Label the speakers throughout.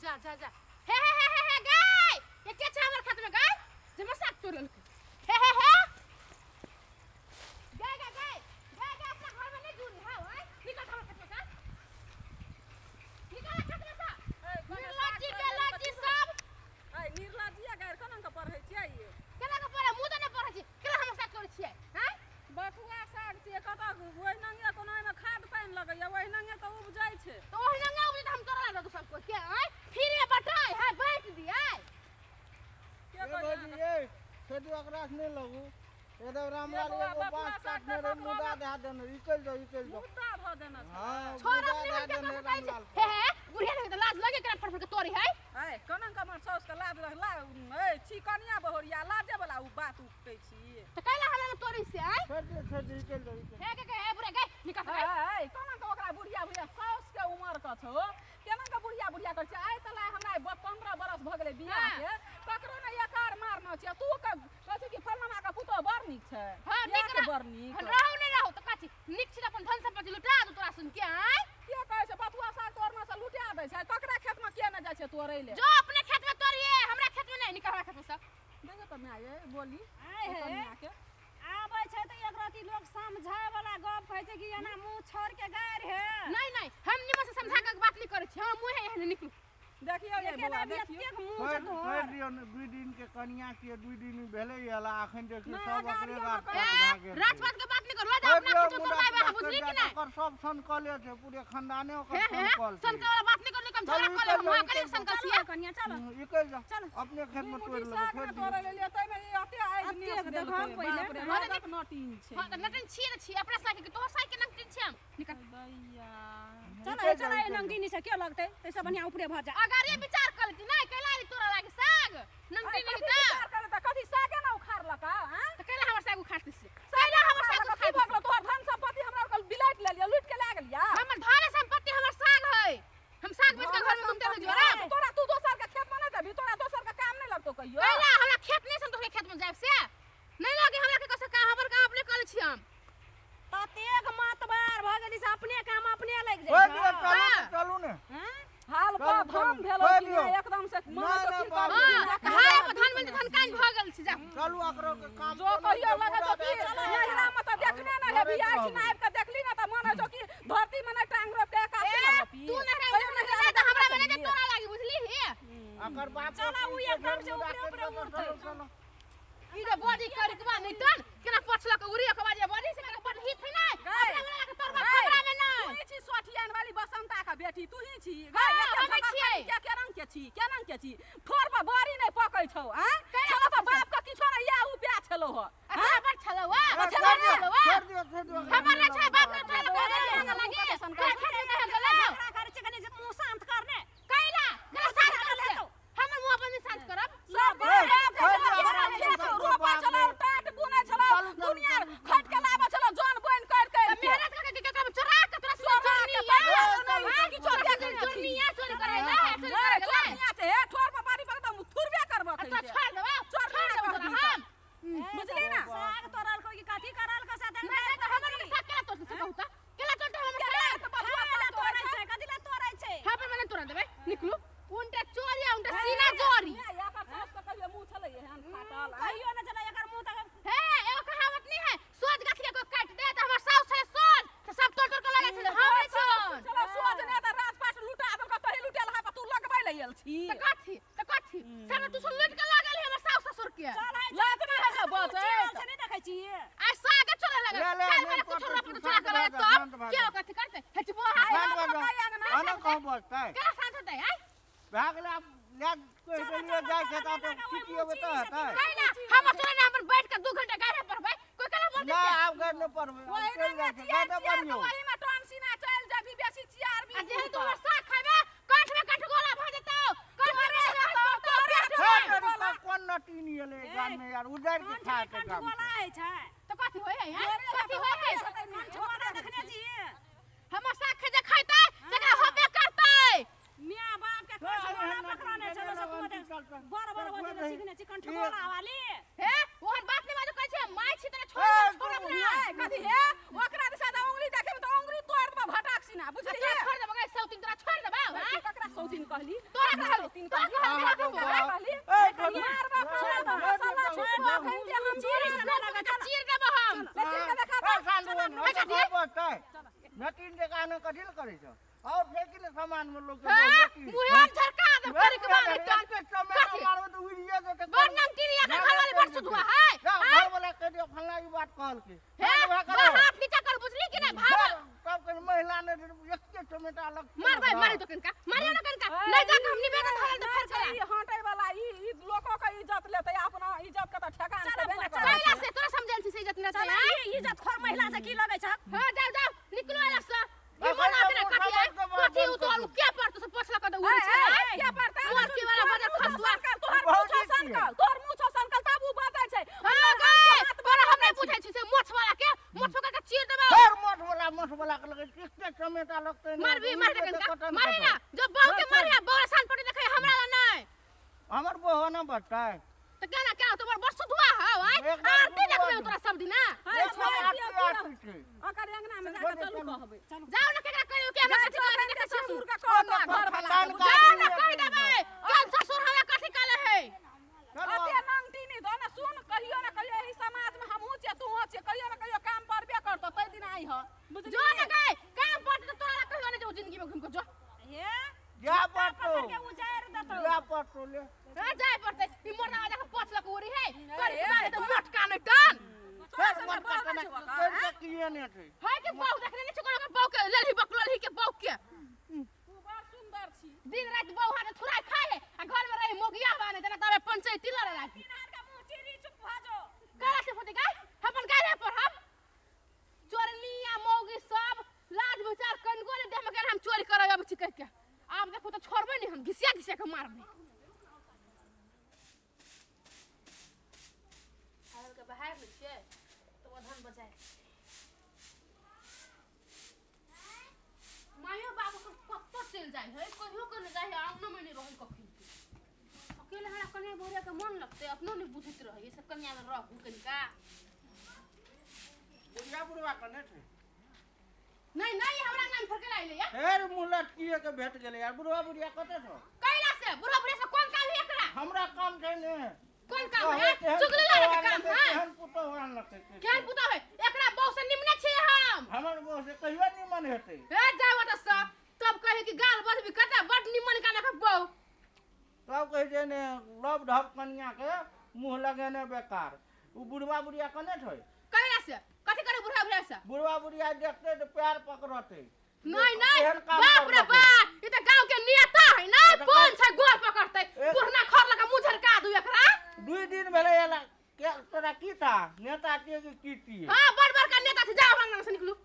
Speaker 1: जा जा जा हे गाय ये के छ हमर खेत में गाय जे मसाक तोड़ल हे गाय गाय गाय गाय गाय अपना घर में नहीं जुड़ी हां ओए निकल हमर खेत में से निकल खेत में से निर्लज्जी के लज्जी सब
Speaker 2: ए निर्लज्जिया गाय कोना के पढ़ै छियै ये
Speaker 1: केना के पढ़े मुंह त नहीं पढ़ै छी केना हम साग तोड़ै छियै हैं
Speaker 2: बथुआ साग छियै कतऽ ओहि नंगे कोनो एमे खाद पानि लगैया ओहि नंगे तऽ उपजै छै
Speaker 1: तो ओहि नंगे उपजै त हम तोड़ा लगो सब को के हैं फिर में बटाई है बैठ दिए
Speaker 2: के कहै
Speaker 3: खेती एकरा से नहीं लगू एकदम रामलाल एगो बांस काटने रे मुदा दे देने निकल जाओ
Speaker 2: मुद्दा भ देना छै
Speaker 3: हां
Speaker 1: छोरा
Speaker 3: मुदा दे
Speaker 1: अपने
Speaker 3: देने
Speaker 1: के
Speaker 3: रामलाल
Speaker 1: हे बुढ़िया ने त लाज लगे केना फटफट के तोड़ी है
Speaker 2: ए कोना के हमर साउस के लाज रहला ए छी कनिया बहोरिया लाजे वाला उ बात उठै छी
Speaker 1: त कैला हमरा में तोड़ी से आई
Speaker 3: खेती निकल जाओ
Speaker 1: हे बुढ़िया गए निकल
Speaker 2: ए कोना के ओकरा बुढ़िया साउस के उमर क छौ केना के बुढ़िया कर छै आइ तला हमरा 15 बरस भ गेलै बियाह के ककरो ने एकार मारना छै तू के कहै कि फलनमा के पुतो बड़ नीक छै
Speaker 1: हां नीक
Speaker 2: बड़ नीक
Speaker 1: रहू नहीं रहू त काची नीक छी अपन धन संपत्ति लुटा दू तोरा सुन के आई
Speaker 2: के कहै छै बथुआ साग तोड़ना से लुटा दै छै ककरा खेत में के न जाय छै तोड़ै ले
Speaker 1: जो अपने खेत में तोड़िए हमरा खेत में नहीं निकल हमरा खेत में सब
Speaker 2: देखो त माय बोली
Speaker 4: आए
Speaker 2: कनिया के
Speaker 4: आबै छै त एक रति लोग समझाय वाला गप कहै छै कि एना मुंह छोड़ के गाड़ है
Speaker 1: नहीं हम निमन से समझा के बात नहीं करे छी हम मुंह है निकलू
Speaker 2: देखियो ये बुआ देखियो
Speaker 3: छोड़ दियो 2 दिन के कन्या के 2 दिन भेले हला अखन देखियो सब ओकरे बात भागे
Speaker 1: राजपाट के बात नहीं करो जा अपना खेत में तोड़ाबे हम बुझली कि नहीं
Speaker 3: ओकर सब सन कले छै पूरे खानदाने ओकर सन कल
Speaker 1: सन के वाला बात नहीं करले कम झगड़ा कर ले हम कल सन कर छिए
Speaker 4: कन्या चलो
Speaker 3: निकल जा अपने खेत में तोड़ लो
Speaker 2: साग तोड़ै ले तै में अते आइ दुनिया से देखो पहिले हां नटीन छै
Speaker 1: हां त नटन छिए अपना साइकिल के तोहर साइकिल नटन छी हम निकल
Speaker 2: दैया
Speaker 4: चलो नंगीनी से के लगतै तैसे बढ़िया ऊपरे भ जा
Speaker 1: अगर ये विचार करती नहीं कैला तोरा लागे साग नंगटी नहीं त
Speaker 2: विचार करे त कथि सागे न उखाड़ लका हैं
Speaker 1: त कैला हमर साग उखाड़ती से कैला हमर साग
Speaker 2: की भगलो तोहर धन संपत्ति हमरा कल बिलाट ले लिया लूट के ले गेलिया
Speaker 1: हमर धन संपत्ति हमर साग है हम साग बेच के घर में घूमते रह जोरा
Speaker 2: तोरा तू दोसर के खेत में नहीं देबी तोरा दोसर के काम नहीं लगतो कहियो
Speaker 1: कैला हमरा खेत नहीं हम तोरे खेत में जाब से नहीं लागे हमरा के कसे काम हमर काम अपने कर छी हम
Speaker 4: ततेक मतबार भ गेली से अपने काम अपने लाग जाय
Speaker 3: चलू ने
Speaker 4: हैं
Speaker 2: हाल पर धान भेलो कि नहीं एकदम से मन से फील कर
Speaker 1: हां प्रधान में धन कान भ गेल छी जा
Speaker 3: चलू एकरो के काम
Speaker 2: जो कहियो लगे तो कि नहिरा में तो देखने न हेबी आज नाइब के देखली ना त मन जो कि धरती में न टांग रो पे का से रोपी
Speaker 1: तू नहरा त हमरा में नहीं तोरा लागी बुझली हे
Speaker 3: अकर बाप
Speaker 4: चला उ एकदम से ऊपरे उड़तै
Speaker 1: ई जे बॉडी कर के बाद नहीं तन केना पछला के उड़ी के बाद बॉडी से के पढ़ी थी ना अपना वाला के तोरबा खबरा में ना
Speaker 2: तू ही छी सोठियान वाली बसंता का बेटी तू ही छी
Speaker 1: हम छियै
Speaker 2: के रंग के छी के रंग के छी ठोर पर बोरी नहीं पकै छौ हैं चलो तो बाप का किछो नहीं या उपया छलो हो
Speaker 1: हां बड़ छलो वा
Speaker 3: छोड़ दियो
Speaker 1: हमर ना छै बाप के तोरा लगे
Speaker 4: झगड़ा करे छै कनी मुंह शांत करने
Speaker 1: कैला गला शांत कर ले हमर मुंह अपन शांत करब
Speaker 2: सब रोपा चलो टाट बुने चलो दुनिया खट के लाबे चलो जोन बोइन कर के
Speaker 1: मेहनत करके के काम चोरा के तोरा चोरनी हां की चोर के चोरनिया चोरी करे
Speaker 2: चोरनिया से ठोर पर पानी पर तो थुरबे करबो
Speaker 1: तो छोड़ देबा तोरा हम
Speaker 2: बुझली ना
Speaker 4: साग तोरल को की काठी करल के साथ
Speaker 1: नहीं तो हमर के साग केला तोड़ से कहूता केला तोड़ हमर साग
Speaker 2: तो बथुआ साग
Speaker 4: तोड़ै छै कथि ला तोड़ै छै
Speaker 1: हां पर मैंने तोड़ा देबे निकलू उनटा चोरिया उनटा सीना जोरी
Speaker 2: या पर सास का कहियो मुंह छले हन फाटल
Speaker 4: कहियो न चला एकर मुंह तक
Speaker 1: हे एगो कहावत नहीं है सोच गाछिया को काट दे त हमर साउस छले सोच त सब तोड़ तोड़ के लगे छले हमरे छन
Speaker 2: चलो सोच ने त राजपाट लुटा दल का तही लुटेल हा तू लगबै ले आयल छी
Speaker 1: त काठी सब तू सुन लूट के लागल है हमर साउस ससुर के
Speaker 2: लात नहीं है सब बचे
Speaker 4: से नहीं देखै छी
Speaker 1: आ साग चले लगल काल में कुछ रोप चला करे तो क्या कथि करते हचबो
Speaker 3: आना कहू बसतै
Speaker 1: केला शांत होतै है
Speaker 3: भागले आप ले कोई के लिए जाय छै त तो ठीक होबे त है
Speaker 1: कैला हम चले ना अपन बैठ के 2 घंटा गारे पढ़बै कोई केला बोलते
Speaker 3: ना आप घर न पढ़बे
Speaker 2: वही
Speaker 3: चल
Speaker 2: ना
Speaker 3: जाय छै गाते पढ़ियो
Speaker 2: वही में टॉन सीना चल जाबी बेसी चियार भी
Speaker 1: आ जे तू हमर साग खाबे काठ में काठ गोला भ जेतौ काठ में
Speaker 3: कौन नटी नहीं ले गान में यार उधर के खा के काम
Speaker 4: बोला है छै
Speaker 1: तो कथि होय है कथि होय है
Speaker 4: छोड़ा देखने छी
Speaker 1: हमर साग खजे खैतै जकरा होबे करतै
Speaker 4: मियां बाप के कोन पकड़ाने चलो सब बड़ बड़ वजन सीखने छी कंठ बोला वाली
Speaker 1: हे ओहन बात नहीं बाजू कहै छै माय छी तने छोड़ अपना
Speaker 2: कथि हे ओकरा दिशा द उंगली देखे में तो उंगली तोड़ दबा भटाक सीना बुझलिए
Speaker 1: छोड़ देबे सौतीन तोरा छोड़ देबे
Speaker 2: ककरा सौतीन कहली
Speaker 1: तोरा
Speaker 3: नतीन जगह न कथी ल करे छ और फेंकी न सामान में लोग के
Speaker 1: हां
Speaker 3: बेटी
Speaker 1: मुहे झरका दे कर के बानी तन
Speaker 3: पे टमाटर मारबे तो उड़िए जेते
Speaker 1: बरनम टीरिया के घर वाले बरसुत हुआ है
Speaker 3: घर वाला कह दियो फल्ला ई बात कहल के
Speaker 1: हे हाथ नीचे कर बुझली कि नहीं भाग
Speaker 3: सब के महिला ने एक के टमाटर अलग
Speaker 1: मार भाई मारी तो कनका मारियो ना कनका नहीं जा हम निवेदन धरल तो फेर
Speaker 2: ई हंटे वाला ई लोगों का इज्जत लेते अपना इज्जत का तो ठेकान से देने
Speaker 1: कैला से तोरा समझल छी से इज्जत न
Speaker 4: चल
Speaker 1: छै
Speaker 4: ई इज्जत खोर महिला से की लगे छ
Speaker 1: हां जाओ जाओ निकलो एला से ई मना करे कथी उतोल के पर तो पछला कर दे उड़ी छै
Speaker 2: क्या पड़ता है
Speaker 1: मोर की वाला बदर खसुआ
Speaker 2: तोहर मुछो संकल तोहर मुछो संकल तब उ बात छै
Speaker 1: पर हम नहीं पूछै छी से मोछ वाला के मोछ के चीर देबो
Speaker 3: फिर मोठ वाला के लगे किसके टमाटर लगते
Speaker 1: मार भी मार दे कनका मारे ना जब बहू के मारे बहू सान पटी देखे हमरा ला नहीं
Speaker 3: हमर बहू न बताए
Speaker 1: तो कहना क्या तुम्हार बरसुत हुआ है भाई आरती देखबे तोरा सब दिन ना
Speaker 2: अकर अंगना में जाके चलू कहबे
Speaker 1: जाओ ना केकरा कहियो के हमरा कथि करे देखे
Speaker 2: ससुर का कहत घर वाला
Speaker 1: जाओ ना कह देबे कल ससुर हमरा कथि काले है
Speaker 2: अते मांगती नहीं दो ना सुन कहियो ना कहियो ई समाज में हमहू छे तू हो छे कहियो ना कहियो काम परबे करतो तै दिन आई ह
Speaker 1: जो ना गए काम पर तो तोरा कहियो ना जो जिंदगी में घूम के जो
Speaker 4: हे
Speaker 3: जा पटो
Speaker 4: के उजाड़ देतो
Speaker 3: जा पटो ले
Speaker 1: जाए पड़ते ई मोरना जाके पछला के उरी है कर तो मोटका नहीं टन
Speaker 3: फिर मत करना कर किए ने थे
Speaker 1: है के बहु देखने नहीं छोकरो के बहु के ललही बकलही के बहु के
Speaker 2: तू बड़ सुंदर छी
Speaker 1: दिन रात बहु हाथ थुराई खाए है आ घर में रही मोगिया बाने जना तबे पंचायती लड़े लागी
Speaker 4: किनार का मुंह चिरी चुप भाजो
Speaker 1: करा से फटे गाय अपन गाय पर हम चोरनी या मौगी सब लाज विचार कनको ने देह में के हम चोरी करब अब छी कह के आब देखो तो छोड़बे नहीं हम घिसिया घिसिया के मारबे आल के बाहर में छे तो धन बचाए मायो बाबू को कत्तो चल जाए है कहियो के न जाए आंगन में नहीं रहल कखिन अकेले हमरा कने बोरिया के मन लगते अपनो नहीं बुझत रह ये सब कन्या में रहू कनिका
Speaker 3: बुढ़िया बुढ़वा कने थे
Speaker 1: नहीं नहीं हमरा नाम फरके लाइले या
Speaker 3: फेर मुलट किए के भेट गेले यार बुढ़वा बुढ़िया कते छो
Speaker 1: कैला से बुढ़ा बुढ़िया से कौन काम है एकरा
Speaker 3: हमरा काम छै ने
Speaker 1: कौन काम है चुगली लगे के काम है
Speaker 3: केहन पुतो होन लगते
Speaker 1: केहन पुता है एकरा बहु से निमने छे हम
Speaker 3: हमर बहू से कहियो निमन हेतै
Speaker 1: ए जाओ त स तब कहे कि गाल बस भी कता बड निमन का ना बहु
Speaker 3: तब कह जे ने लव ढप कन्या के मुंह लगेने बेकार उ बुढ़वा बुढ़िया कने छै
Speaker 1: कैला से कथि करे बुढ़ा बुढ़िया से
Speaker 3: बुढ़वा बुढ़िया देखते तो प्यार पकड़ते
Speaker 1: नहीं नहीं बाप रे बाप ई त गांव के नेता है ना कौन छै गोर पकड़ते पुरना खर लगा मुझर का दू एकरा
Speaker 3: 2 दिन भेले एला के तोरा की था नेता के की थी
Speaker 1: हां बड़ बड़ का नेता से जाओ अंगना से निकलू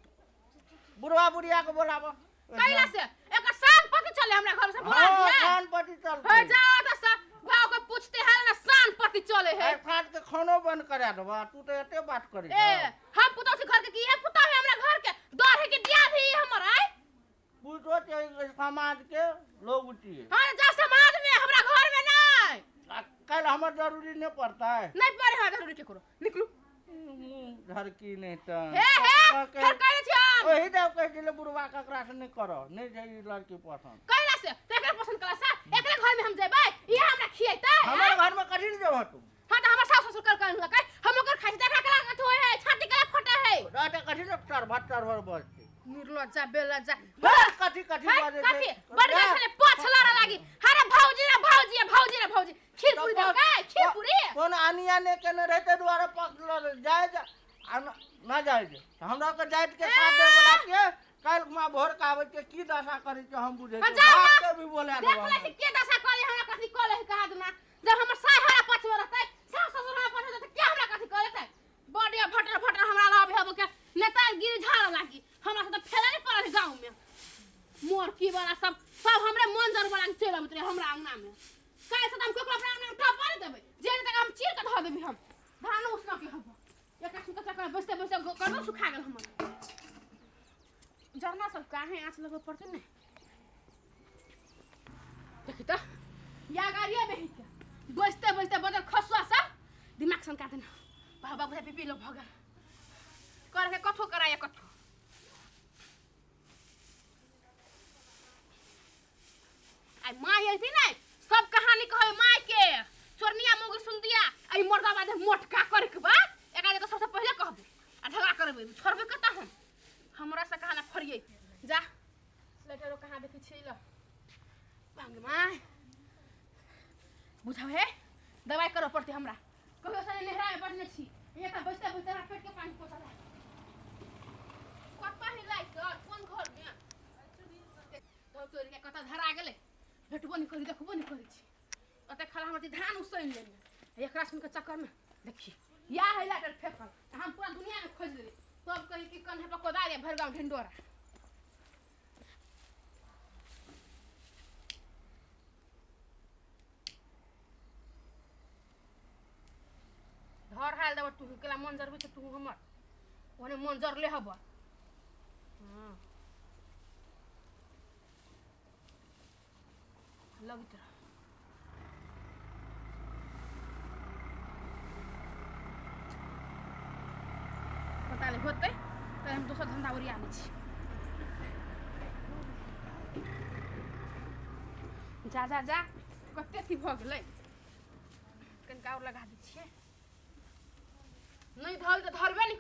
Speaker 3: बुढ़वा बुढ़िया के बोलाबो
Speaker 1: कैला से एकर शान पति चले हमरा घर से बुला दिया
Speaker 3: शान पति चल
Speaker 1: हो जाओ त स गांव को पूछते है ना शान पति चले है
Speaker 3: फाट के खानो बंद करा देबा तू तो एते बात करी
Speaker 1: ए हम पुतो से घर के की है पुता है हमरा घर के दर है के दिया दी हमर आई
Speaker 3: पूछो के समाज के लोग उठी
Speaker 1: हां जा समाज में हमरा घर में नहीं
Speaker 3: कल हमर जरूरी नहीं पड़ता है
Speaker 1: नहीं पड़े है जरूरी के करो निकलू
Speaker 3: घर की नहीं तो
Speaker 1: हे फिर कहै छी हम
Speaker 3: ओही देव कह दिले बुढ़वा ककरा से नहीं करो नहीं जाई लड़की पसंद
Speaker 1: कैला से तेकरा पसंद कला सा एकरे घर में हम जेबै ई हमरा खियैतै
Speaker 3: हमर घर में कथि ले जेबह तू
Speaker 1: हां त हमर सास ससुर कर कहन लकै हम ओकर खाइ तेकरा कला कथि होय है छाती कला फटा है
Speaker 3: रात कथि ले टरभर बजते
Speaker 1: निर्लज्जा बेलज्जा
Speaker 3: कथि बाजे
Speaker 1: कथि बड़ गछले पोछला लागी अरे भौजी खीर पूरी दो का खीर पूरी
Speaker 3: कौन आनिया ने केने रहते द्वारा पकड़ जाए ना जाए हमरा के जाइत के साथ दे बोला के कल मां भोर का आवे के की दशा करी के हम बुझे बात के भी बोले
Speaker 1: देख ले के दशा करे हमरा कथि कले कहा दना जब हमर साय हरा पछवा रहतै सास ससुर हमरा पछवा रहतै के हमरा कथि करेतै बड़िया फटर हमरा लाभ हेबो के नेतागिरी झाड़ लागी हमरा से त फैला नहीं पड़ल गांव में मोर की वाला सब हमरे मंजर वाला के चल उतरे हमरा अंगना में काहे से हम कोकरा अपना अंगना में टप मार देबै जे तक हम चीर के ध देबै हम धान उसना के हम एक सुका चक्कर बसते करबो सुखा गेल हमर जरना सब काहे आंच लगो पड़ते ने देखि त या गाड़िया में हित बसते बदल खसुआ सब दिमाग सन काटे ना बाबा बुझा पिपी लो भगल कर के कथो कराया कथो आई मां यही नहीं सब कहानी कहे माय के चोरनिया मोगी सुन दिया आई मर्दा बादे मोटका करे के बा एका तो सबसे पहले कहबे आ झगड़ा करबे छोड़बे कता हम हमरा से कहाना फरिए जा लेटरो कहाँ देखी छी ल भांग माय बुझाओ हे दवाई करो पड़ती हमरा कहियो से नेहरा में पड़ने छी ये का बचते बचते पेट के पानी पोसा है कत पानी लाई कर कोन घर में तो तोरी के कत धरा गेले भेटबो नहीं करी देखबो नहीं करी छी अते खाला हमर धान उसैन लेने एक रास्म के चक्कर में देखी या है लाटर फेंकल हम पूरा दुनिया में खोज लेली सब कही कि कन्हे पर कोदारिया भर गांव ढिंडोरा घर हाल देव तू केला मंजर भी तू हमर ओने मंजर ले हब हां लगित पता ले होते तो हम दोसर धंधा ओरी आनी छी जा जा जा कते थी भ गेलै कनका और लगा दै छियै नहीं धल तो धरबे नहीं